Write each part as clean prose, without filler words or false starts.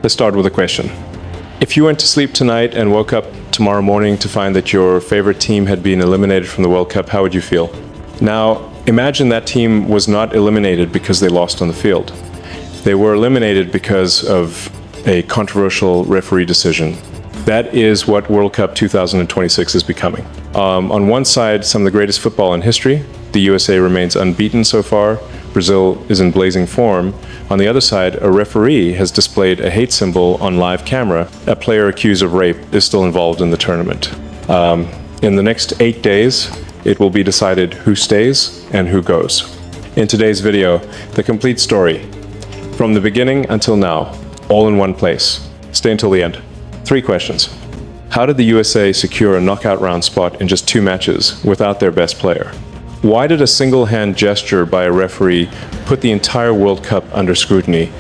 Let's start with a question. If you went to sleep tonight and woke up tomorrow morning to find that your favorite team had been eliminated from the World Cup, how would you feel? Now, imagine that team was not eliminated because they lost on the field. They were eliminated because of a controversial referee decision. That is what World Cup 2026 is becoming. On one side, some of the greatest football in history. The USA remains unbeaten so far. Brazil is in blazing form. On the other side, a referee has displayed a hate symbol on live camera. A player accused of rape is still involved in the tournament. In the next 8 days, it will be decided who stays and who goes. In today's video, the complete story, from the beginning until now, all in one place. Stay until the end. 3 questions. How did the USA secure a knockout round spot in just 2 matches without their best player? Why did a single hand gesture by a referee put the entire World Cup under scrutiny?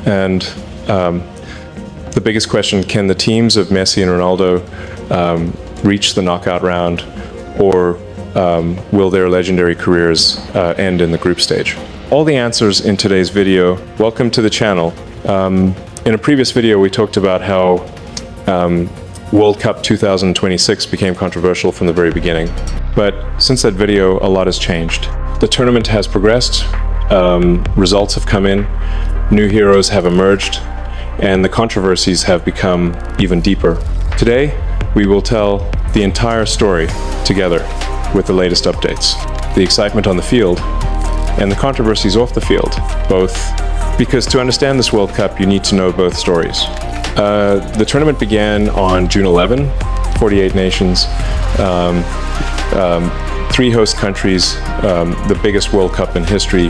And the biggest question, can the teams of Messi and Ronaldo reach the knockout round, or will their legendary careers end in the group stage? All the answers in today's video. Welcome to the channel. In a previous video, we talked about how World Cup 2026 became controversial from the very beginning. But since that video, a lot has changed. The tournament has progressed, results have come in, new heroes have emerged, and the controversies have become even deeper. Today, we will tell the entire story together with the latest updates, the excitement on the field, and the controversies off the field, both, because to understand this World Cup, you need to know both stories. The tournament began on June 11, 48 nations, 3 host countries, the biggest World Cup in history.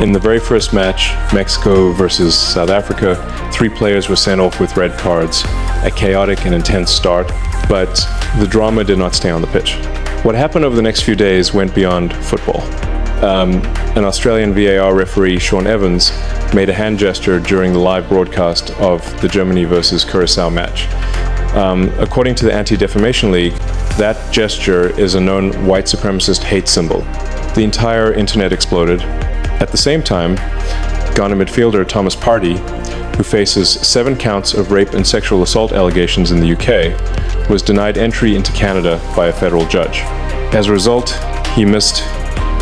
In the very first match, Mexico versus South Africa, 3 players were sent off with red cards, a chaotic and intense start, but the drama did not stay on the pitch. What happened over the next few days went beyond football. An Australian VAR referee, Sean Evans, made a hand gesture during the live broadcast of the Germany versus Curacao match. According to the Anti-Defamation League, that gesture is a known white supremacist hate symbol. The entire internet exploded. At the same time, Ghana midfielder Thomas Partey, who faces 7 counts of rape and sexual assault allegations in the UK, was denied entry into Canada by a federal judge. As a result, he missed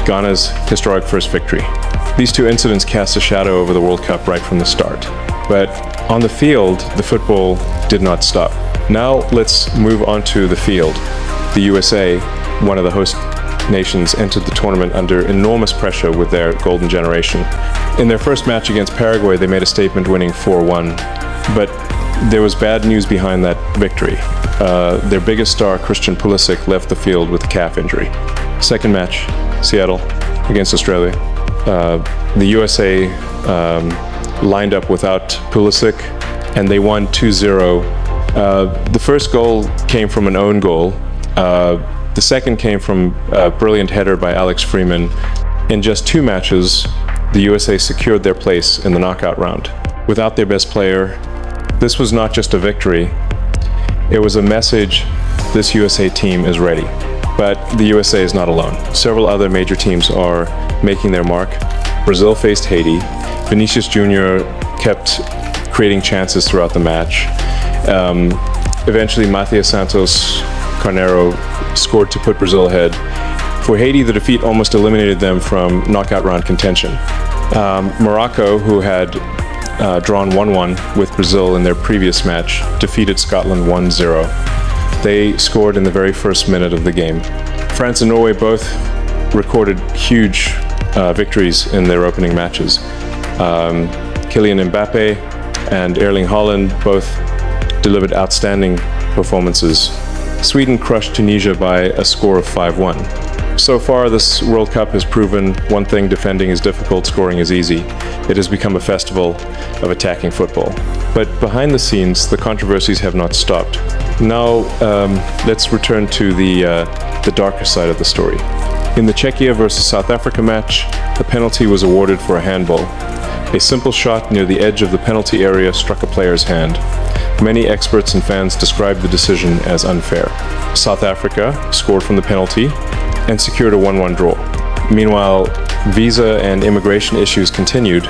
Ghana's historic first victory. These 2 incidents cast a shadow over the World Cup right from the start. But on the field, the football did not stop. Now let's move on to the field. The USA, one of the host nations, entered the tournament under enormous pressure with their golden generation. In their first match against Paraguay, they made a statement, winning 4-1. But there was bad news behind that victory. Their biggest star, Christian Pulisic, left the field with a calf injury. Second match, Seattle against Australia. The USA lined up without Pulisic, and they won 2-0. The first goal came from an own goal. The second came from a brilliant header by Alex Freeman. In just 2 matches, the USA secured their place in the knockout round. Without their best player, this was not just a victory. It was a message: this USA team is ready. But the USA is not alone. Several other major teams are making their mark. Brazil faced Haiti. Vinicius Jr. kept creating chances throughout the match. Eventually, Matheus Santos Carneiro scored to put Brazil ahead. For Haiti, the defeat almost eliminated them from knockout round contention. Morocco, who had drawn 1-1 with Brazil in their previous match, defeated Scotland 1-0. They scored in the very first minute of the game. France and Norway both recorded huge victories in their opening matches. Kylian Mbappe and Erling Haaland both delivered outstanding performances. Sweden crushed Tunisia by a score of 5-1. So far, this World Cup has proven one thing: defending is difficult, scoring is easy. It has become a festival of attacking football. But behind the scenes, the controversies have not stopped. Now, let's return to the darker side of the story. In the Czechia versus South Africa match, a penalty was awarded for a handball. A simple shot near the edge of the penalty area struck a player's hand. Many experts and fans described the decision as unfair. South Africa scored from the penalty and secured a 1-1 draw. Meanwhile, visa and immigration issues continued,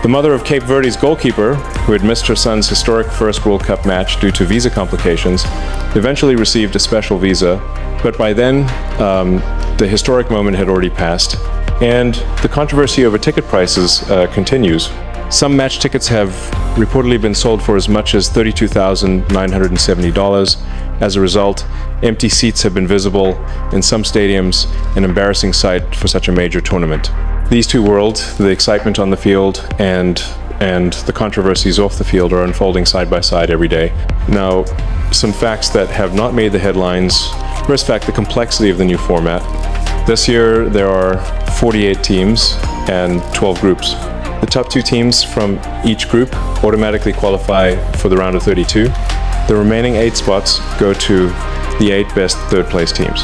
The mother of Cape Verde's goalkeeper, who had missed her son's historic first World Cup match due to visa complications, eventually received a special visa, but by then, the historic moment had already passed, and the controversy over ticket prices continues. Some match tickets have reportedly been sold for as much as $32,970. As a result, empty seats have been visible in some stadiums, an embarrassing sight for such a major tournament. These two worlds, the excitement on the field and the controversies off the field, are unfolding side by side every day. Now, some facts that have not made the headlines. First fact, the complexity of the new format. This year, there are 48 teams and 12 groups. The top 2 teams from each group automatically qualify for the round of 32. The remaining 8 spots go to the 8 best third-place teams.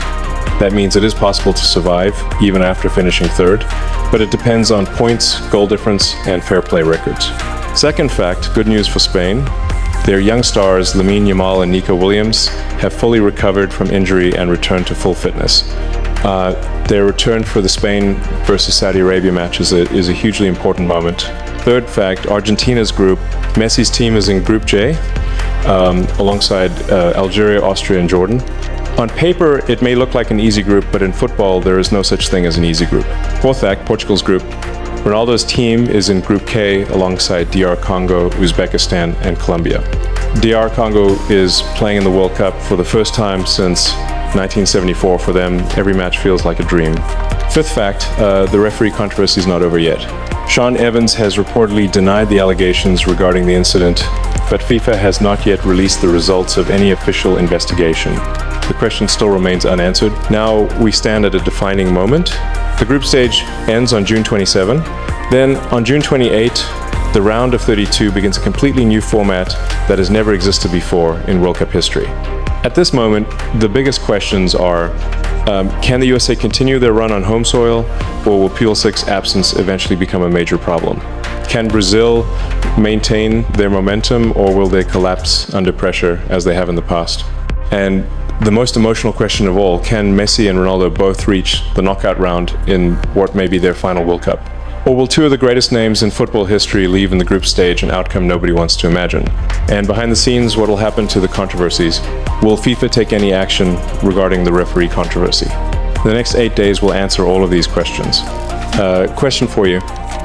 That means it is possible to survive even after finishing third, but it depends on points, goal difference, and fair play records. Second fact, good news for Spain. Their young stars, Lamine Yamal and Nico Williams, have fully recovered from injury and returned to full fitness. Their return for the Spain versus Saudi Arabia match is a hugely important moment. Third fact, Argentina's group, Messi's team is in Group J, alongside Algeria, Austria, and Jordan. On paper, it may look like an easy group, but in football, there is no such thing as an easy group. Fourth fact, Portugal's group. Ronaldo's team is in Group K alongside DR Congo, Uzbekistan, and Colombia. DR Congo is playing in the World Cup for the first time since 1974. For them, every match feels like a dream. Fifth fact, the referee controversy is not over yet. Sean Evans has reportedly denied the allegations regarding the incident, but FIFA has not yet released the results of any official investigation. The question still remains unanswered. Now we stand at a defining moment. The group stage ends on June 27. Then on June 28, the round of 32 begins a completely new format that has never existed before in World Cup history. At this moment, the biggest questions are, can the USA continue their run on home soil, or will Pulisic's absence eventually become a major problem? Can Brazil maintain their momentum, or will they collapse under pressure as they have in the past? And the most emotional question of all, can Messi and Ronaldo both reach the knockout round in what may be their final World Cup? Or will 2 of the greatest names in football history leave in the group stage, an outcome nobody wants to imagine? And behind the scenes, what will happen to the controversies? Will FIFA take any action regarding the referee controversy? The next 8 days will answer all of these questions. Question for you.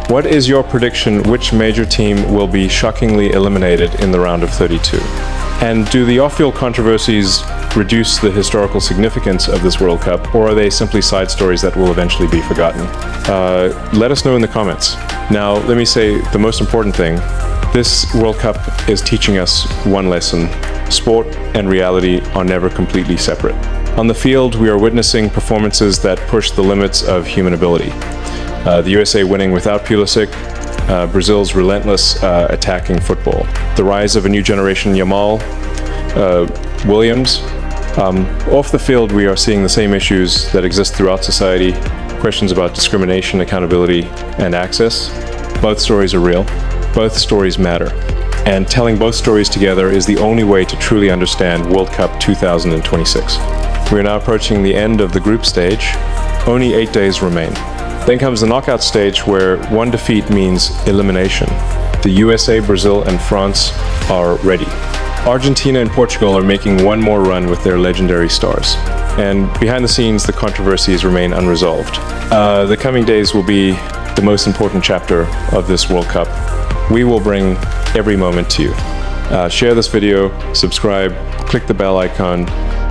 What is your prediction which major team will be shockingly eliminated in the round of 32? And do the off-field controversies reduce the historical significance of this World Cup, or are they simply side stories that will eventually be forgotten? Let us know in the comments. Now, let me say the most important thing. This World Cup is teaching us one lesson. Sport and reality are never completely separate. On the field, we are witnessing performances that push the limits of human ability. The USA winning without Pulisic, Brazil's relentless attacking football, the rise of a new generation Yamal, Williams. Off the field, we are seeing the same issues that exist throughout society, questions about discrimination, accountability, and access. Both stories are real. Both stories matter. And telling both stories together is the only way to truly understand World Cup 2026. We are now approaching the end of the group stage. Only 8 days remain. Then comes the knockout stage, where one defeat means elimination. The USA, Brazil, and France are ready. Argentina and Portugal are making one more run with their legendary stars. And behind the scenes, the controversies remain unresolved. The coming days will be the most important chapter of this World Cup. We will bring every moment to you. Share this video, subscribe, click the bell icon.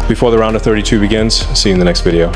Before the round of 32 begins, see you in the next video.